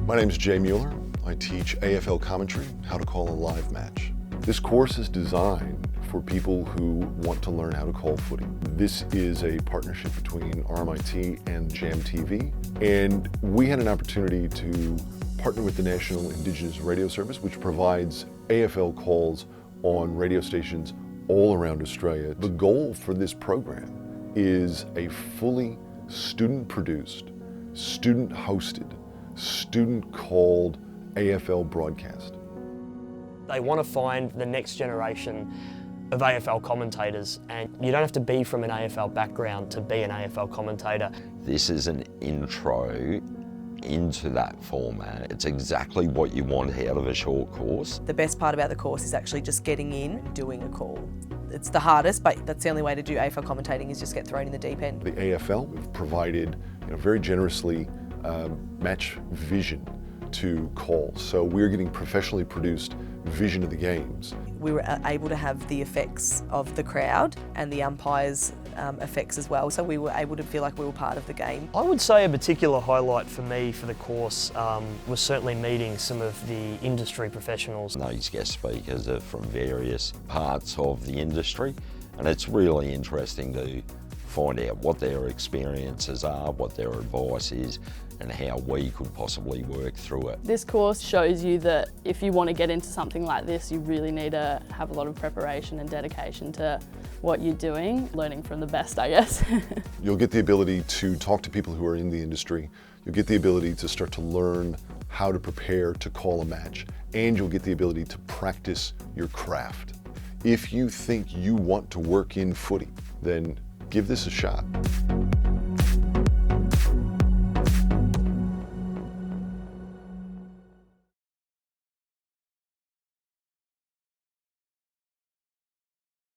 My name is Jay Mueller. I teach AFL Commentary, how to call a live match. This course is designed for people who want to learn how to call footy. This is a partnership between RMIT and Jam TV, and we had an opportunity to partner with the National Indigenous Radio Service, which provides AFL calls on radio stations all around Australia. The goal for this program is a fully student-produced, student-hosted, student-called AFL broadcast. They want to find the next generation of AFL commentators, and you don't have to be from an AFL background to be an AFL commentator. This is an intro into that format. It's exactly what you want out of a short course. The best part about the course is actually just getting in and doing a call. It's the hardest, but that's the only way to do AFL commentating, is just get thrown in the deep end. The AFL, we've provided very generously match vision to call. So we're getting professionally produced vision of the games. We were able to have the effects of the crowd and the umpires' effects as well, so we were able to feel like we were part of the game. I would say a particular highlight for me for the course was certainly meeting some of the industry professionals. These guest speakers are from various parts of the industry, and it's really interesting to find out what their experiences are, what their advice is, and how we could possibly work through it. This course shows you that if you want to get into something like this, you really need to have a lot of preparation and dedication to what you're doing, learning from the best, I guess. You'll get the ability to talk to people who are in the industry. You'll get the ability to start to learn how to prepare to call a match, and you'll get the ability to practice your craft. If you think you want to work in footy, then give this a shot.